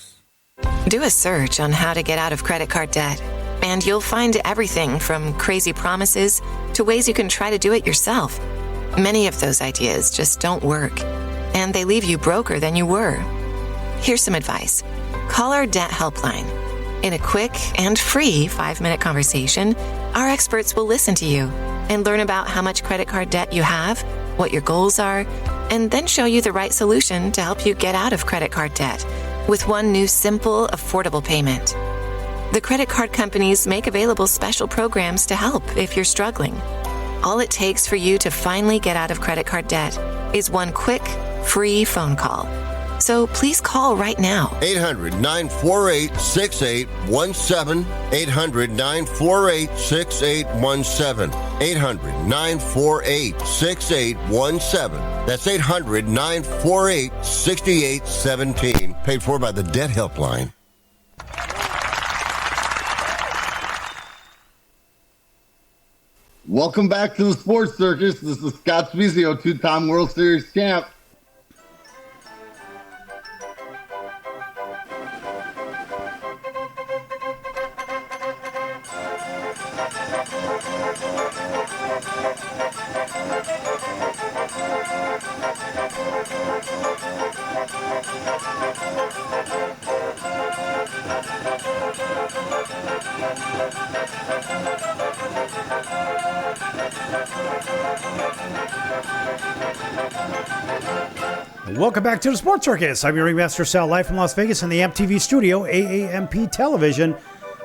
Do a search on how to get out of credit card debt, and you'll find everything from crazy promises to ways you can try to do it yourself. Many of those ideas just don't work, and they leave you broker than you were. Here's some advice. Call our debt helpline. In a quick and free 5-minute conversation, our experts will listen to you and learn about how much credit card debt you have, what your goals are, and then show you the right solution to help you get out of credit card debt with one new simple, affordable payment. The credit card companies make available special programs to help if you're struggling. All it takes for you to finally get out of credit card debt is one quick, free phone call. So please call right now. 800-948-6817. 800-948-6817. 800-948-6817. That's 800-948-6817. Paid for by the Debt Helpline. Welcome back to the Sports Circus. This is Scott Spezio, two-time World Series champ. Welcome back to the Sports Circus. I'm your ringmaster Sal, live from Las Vegas in the AMP-TV studio, AAMP Television.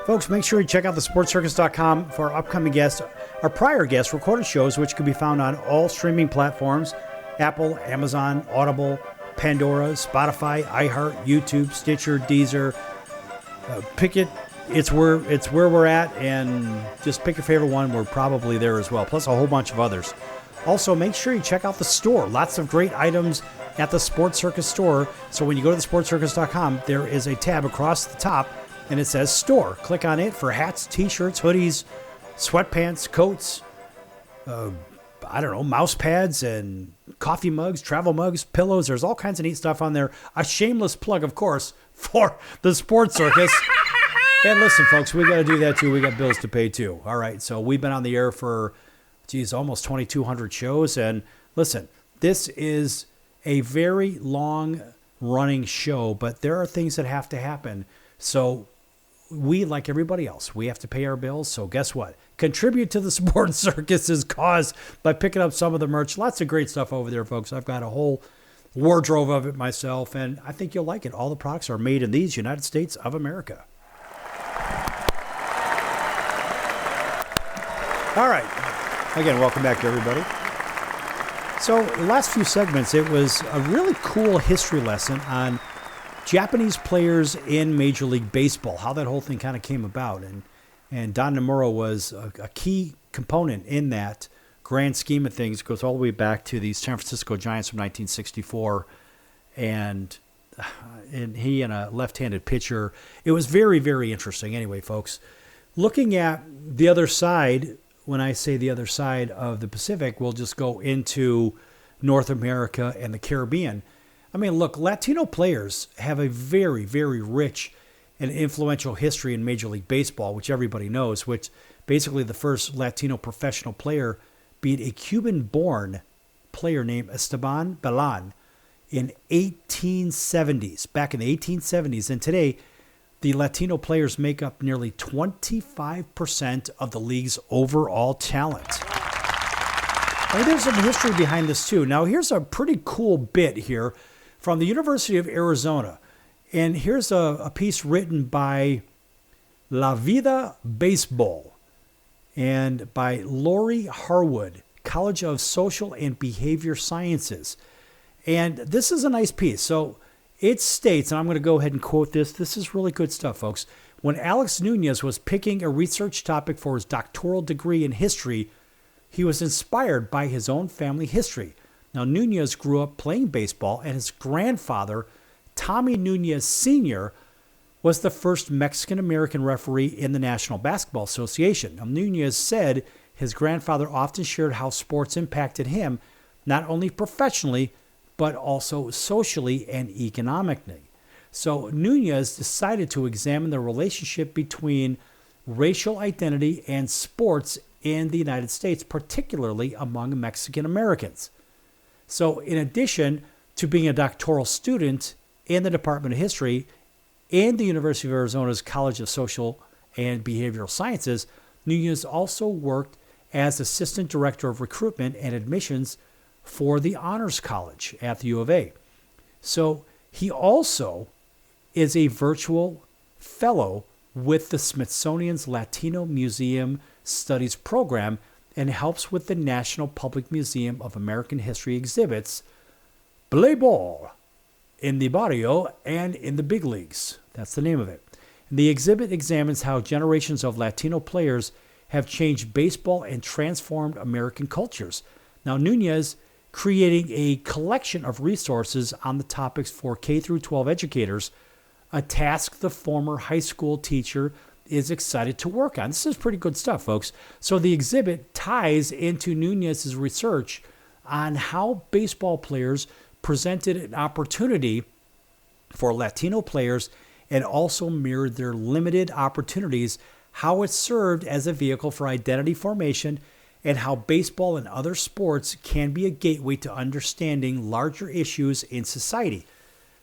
Folks, make sure you check out thesportscircus.com for our upcoming guests. Our prior guests recorded shows which can be found on all streaming platforms: Apple, Amazon, Audible, Pandora, Spotify, iHeart, YouTube, Stitcher, Deezer. Pick it. It's where we're at, and just pick your favorite one. We're probably there as well, plus a whole bunch of others. Also, make sure you check out the store. Lots of great items at the Sports Circus store. So when you go to thesportscircus.com, there is a tab across the top, and it says Store. Click on it for hats, T-shirts, hoodies, sweatpants, coats, mouse pads and coffee mugs, travel mugs, pillows. There's all kinds of neat stuff on there. A shameless plug, of course, for the Sports Circus. And listen, folks, we got to do that too. We got bills to pay too. All right, so we've been on the air for, almost 2,200 shows. And listen, this is a very long-running show, but there are things that have to happen. So we, like everybody else, we have to pay our bills. So guess what? Contribute to the Sports Circus's cause by picking up some of the merch. Lots of great stuff over there, folks. I've got a whole wardrobe of it myself, and I think you'll like it. All the products are made in these United States of America. All right. Again, welcome back to everybody. So the last few segments, it was a really cool history lesson on Japanese players in Major League Baseball, how that whole thing kind of came about. And Don Nomura was a key component in that grand scheme of things. It goes all the way back to the San Francisco Giants from 1964. And he and a left-handed pitcher. It was very, very interesting. Anyway, folks, looking at the other side, when I say the other side of the Pacific, we'll just go into North America and the Caribbean. I mean, look, Latino players have a very, very rich and influential history in Major League Baseball, which everybody knows, which basically the first Latino professional player being a Cuban-born player named Esteban Bellan in 1870s, back in the 1870s. And today, the Latino players make up nearly 25% of the league's overall talent. I mean, there's some history behind this, too. Now, here's a pretty cool bit here from the University of Arizona. And here's a piece written by La Vida Baseball and by Lori Harwood, College of Social and Behavior Sciences. And this is a nice piece. So it states, and I'm going to go ahead and quote this. This is really good stuff, folks. When Alex Nunez was picking a research topic for his doctoral degree in history, he was inspired by his own family history. Now, Nunez grew up playing baseball, and his grandfather, Tommy Nunez Sr., was the first Mexican-American referee in the National Basketball Association. Now, Nunez said his grandfather often shared how sports impacted him, not only professionally, but also socially and economically. So Nunez decided to examine the relationship between racial identity and sports in the United States, particularly among Mexican Americans. So in addition to being a doctoral student in the Department of History and the University of Arizona's College of Social and Behavioral Sciences, Nunez also worked as Assistant Director of Recruitment and Admissions for the Honors College at the U of A. So he also is a virtual fellow with the Smithsonian's Latino Museum Studies program and helps with the National Public Museum of American History exhibits Play Ball in the Barrio and in the Big Leagues. That's the name of it. And the exhibit examines how generations of Latino players have changed baseball and transformed American cultures. Now, Nunez creating a collection of resources on the topics for K through 12 educators, a task the former high school teacher is excited to work on. This is pretty good stuff, folks. So the exhibit ties into Nunez's research on how baseball players presented an opportunity for Latino players and also mirrored their limited opportunities, how it served as a vehicle for identity formation, and how baseball and other sports can be a gateway to understanding larger issues in society.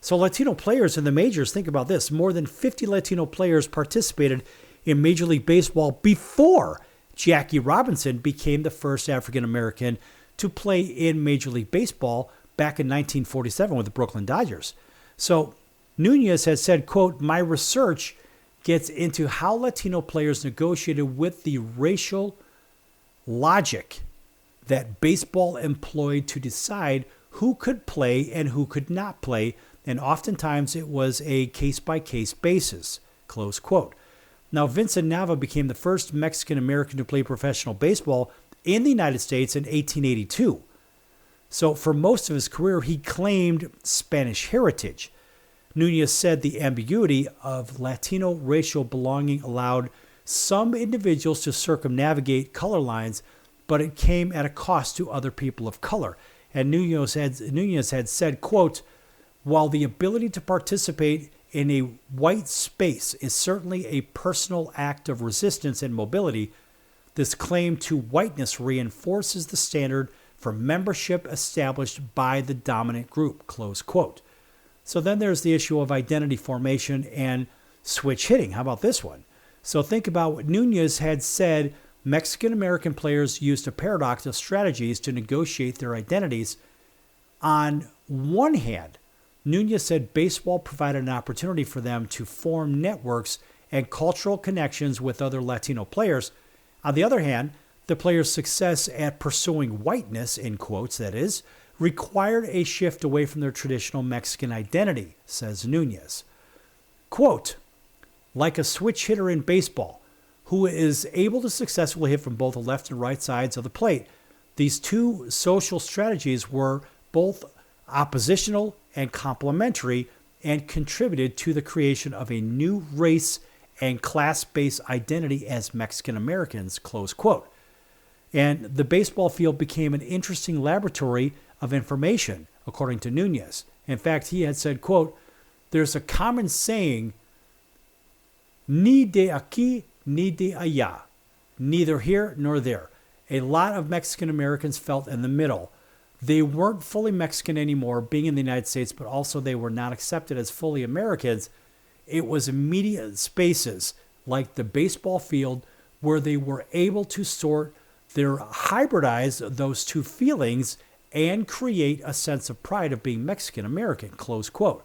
So Latino players in the majors, think about this, more than 50 Latino players participated in Major League Baseball before Jackie Robinson became the first African American to play in Major League Baseball back in 1947 with the Brooklyn Dodgers. So Nunez has said, quote, "My research gets into how Latino players negotiated with the racial logic that baseball employed to decide who could play and who could not play, and oftentimes it was a case-by-case basis, close quote. Now, Vincent Nava became the first Mexican-American to play professional baseball in the United States in 1882. So for most of his career, he claimed Spanish heritage. Nunez said the ambiguity of Latino racial belonging allowed some individuals to circumnavigate color lines, but it came at a cost to other people of color. And Nunez had said, quote, while the ability to participate in a white space is certainly a personal act of resistance and mobility, this claim to whiteness reinforces the standard for membership established by the dominant group, close quote. So then there's the issue of identity formation and switch hitting. How about this one? So think about what Nunez had said. Mexican-American players used a paradox of strategies to negotiate their identities. On one hand, Nunez said baseball provided an opportunity for them to form networks and cultural connections with other Latino players. On the other hand, the players' success at pursuing whiteness, in quotes that is, required a shift away from their traditional Mexican identity, says Nunez. Quote, like a switch hitter in baseball, who is able to successfully hit from both the left and right sides of the plate, these two social strategies were both oppositional and complementary and contributed to the creation of a new race and class-based identity as Mexican Americans, close quote. And the baseball field became an interesting laboratory of information, according to Nunez. In fact, he had said, quote, there's a common saying, ni de aquí ni de allá, neither here nor there. A lot of Mexican Americans felt in the middle. They weren't fully Mexican anymore, being in the United States, but also they were not accepted as fully Americans. It was immediate spaces like the baseball field where they were able to hybridize those two feelings and create a sense of pride of being Mexican American, close quote.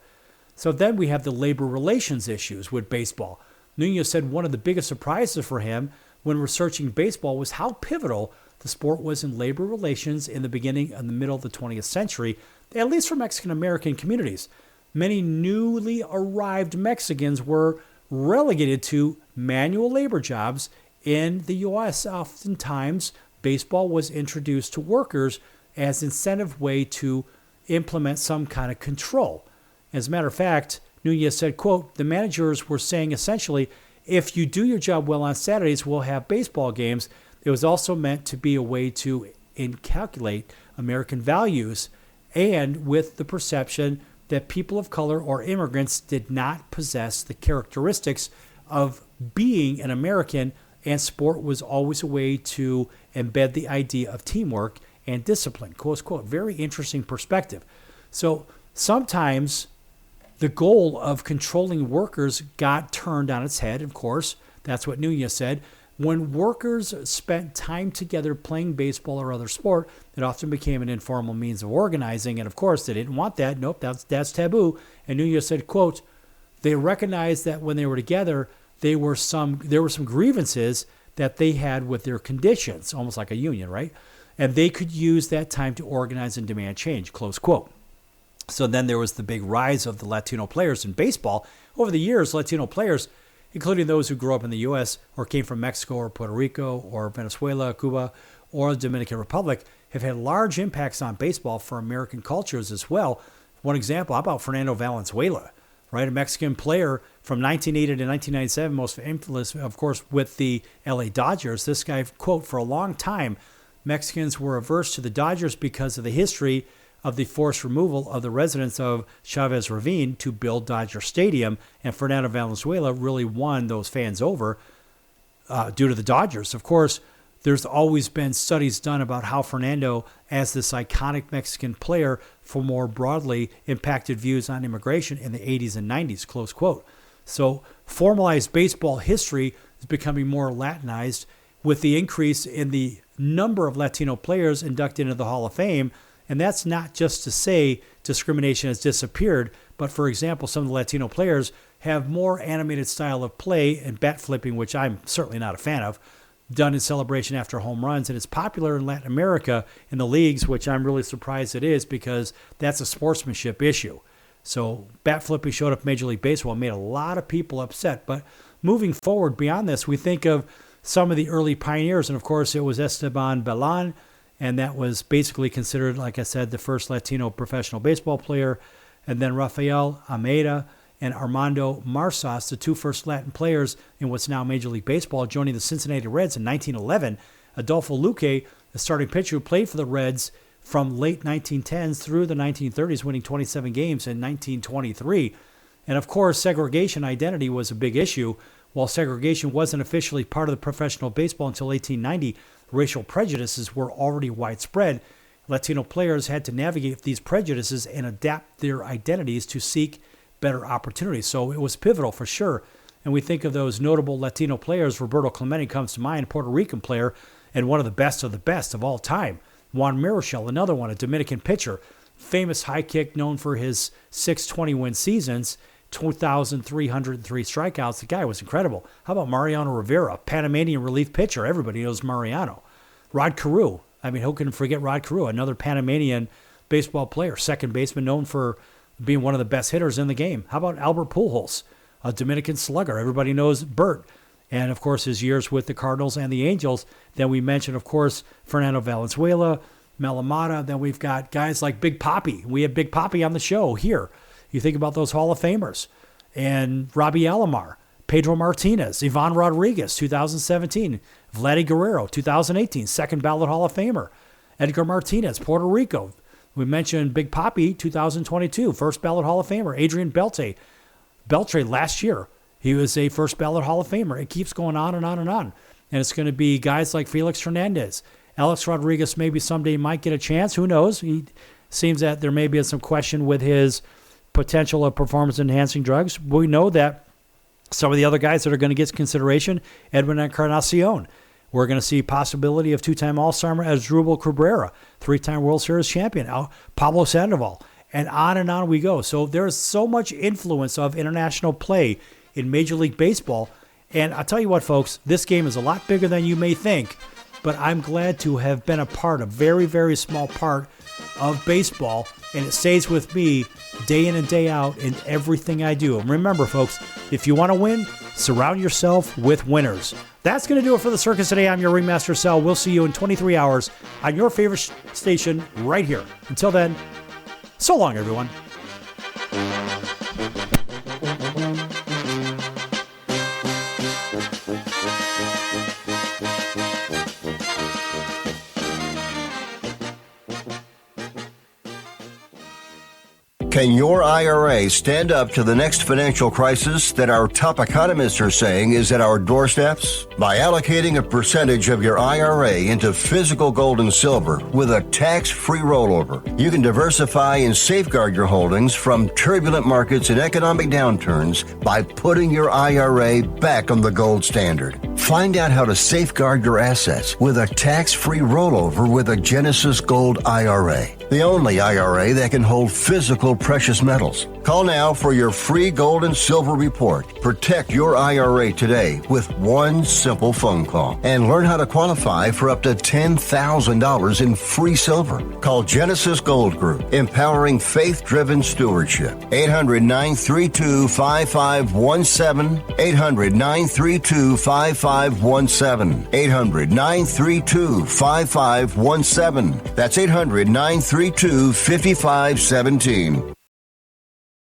So then we have the labor relations issues with baseball. Nunez said one of the biggest surprises for him when researching baseball was how pivotal the sport was in labor relations in the beginning and the middle of the 20th century, at least for Mexican American communities. Many newly arrived Mexicans were relegated to manual labor jobs. In the U.S., oftentimes, baseball was introduced to workers as an incentive way to implement some kind of control. As a matter of fact, Nunez said, quote, the managers were saying essentially, if you do your job well on Saturdays, we'll have baseball games. It was also meant to be a way to inculcate American values and with the perception that people of color or immigrants did not possess the characteristics of being an American, and sport was always a way to embed the idea of teamwork and discipline, close quote. Very interesting perspective. So sometimes the goal of controlling workers got turned on its head, of course. That's what Nunez said. When workers spent time together playing baseball or other sport, it often became an informal means of organizing. And of course, they didn't want that. Nope, that's taboo. And Nunez said, quote, they recognized that when they were together, there were some grievances that they had with their conditions, almost like a union, right? And they could use that time to organize and demand change, close quote. So then there was the big rise of the Latino players in baseball. Over the years, Latino players, including those who grew up in the U.S. or came from Mexico or Puerto Rico or Venezuela, Cuba, or the Dominican Republic, have had large impacts on baseball for American cultures as well. One example, how about Fernando Valenzuela, right? A Mexican player from 1980 to 1997, most infamous, of course, with the L.A. Dodgers. This guy, quote, for a long time, Mexicans were averse to the Dodgers because of the history of the forced removal of the residents of Chavez Ravine to build Dodger Stadium, and Fernando Valenzuela really won those fans over due to the Dodgers. Of course, there's always been studies done about how Fernando, as this iconic Mexican player, for more broadly impacted views on immigration in the 80s and 90s, close quote. So formalized baseball history is becoming more Latinized with the increase in the number of Latino players inducted into the Hall of Fame. And that's not just to say discrimination has disappeared, but for example, some of the Latino players have more animated style of play and bat flipping, which I'm certainly not a fan of, done in celebration after home runs. And it's popular in Latin America in the leagues, which I'm really surprised it is, because that's a sportsmanship issue. So bat flipping showed up in Major League Baseball and made a lot of people upset. But moving forward beyond this, we think of some of the early pioneers. And, of course, it was Esteban Belán, and that was basically considered, like I said, the first Latino professional baseball player. And then Rafael Almeida and Armando Marsas, the two first Latin players in what's now Major League Baseball, joining the Cincinnati Reds in 1911. Adolfo Luque, the starting pitcher who played for the Reds from late 1910s through the 1930s, winning 27 games in 1923. And, of course, segregation identity was a big issue. While segregation wasn't officially part of the professional baseball until 1890, racial prejudices were already widespread. Latino players had to navigate these prejudices and adapt their identities to seek better opportunities. So it was pivotal for sure. And we think of those notable Latino players. Roberto Clemente comes to mind, Puerto Rican player, and one of the best of all time. Juan Marichal, another one, a Dominican pitcher, famous high kick, known for his 620 win seasons, 2,303 strikeouts. The guy was incredible. How about Mariano Rivera, Panamanian relief pitcher? Everybody knows Mariano. Rod Carew. I mean, who can forget Rod Carew, another Panamanian baseball player, second baseman, known for being one of the best hitters in the game. How about Albert Pujols, a Dominican slugger? Everybody knows Bert. And, of course, his years with the Cardinals and the Angels. Then we mentioned, of course, Fernando Valenzuela, Mel Amata. Then we've got guys like Big Papi. We had Big Papi on the show here. You think about those Hall of Famers. And Robbie Alomar, Pedro Martinez, Ivan Rodriguez, 2017. Vladdy Guerrero, 2018, second ballot Hall of Famer. Edgar Martinez, Puerto Rico. We mentioned Big Papi, 2022, first ballot Hall of Famer. Adrian Beltre last year, he was a first ballot Hall of Famer. It keeps going on and on and on. And it's going to be guys like Felix Hernandez. Alex Rodriguez maybe someday might get a chance. Who knows? He seems that there may be some question with his potential of performance-enhancing drugs. We know that some of the other guys that are going to get consideration, Edwin Encarnacion. We're going to see possibility of two-time All-Star Asdrubal Cabrera, three-time World Series champion, Pablo Sandoval, and on we go. So there's so much influence of international play in Major League Baseball. And I'll tell you what, folks, this game is a lot bigger than you may think, but I'm glad to have been a very, very small part of baseball, and it stays with me day in and day out in everything I do. And remember, folks, if you want to win, surround yourself with winners. That's going to do it for the circus today. I'm your Ringmaster Sal. We'll see you in 23 hours on your favorite station right here. Until then, so long, everyone. Can your IRA stand up to the next financial crisis that our top economists are saying is at our doorsteps? By allocating a percentage of your IRA into physical gold and silver with a tax-free rollover, you can diversify and safeguard your holdings from turbulent markets and economic downturns by putting your IRA back on the gold standard. Find out how to safeguard your assets with a tax-free rollover with a Genesis Gold IRA, the only IRA that can hold physical precious metals. Call now for your free gold and silver report. Protect your IRA today with one simple phone call and learn how to qualify for up to $10,000 in free silver. Call Genesis Gold Group, empowering faith-driven stewardship. 800-932-5517. 800-932-5517. 800-932-5517. That's 800-932-5517.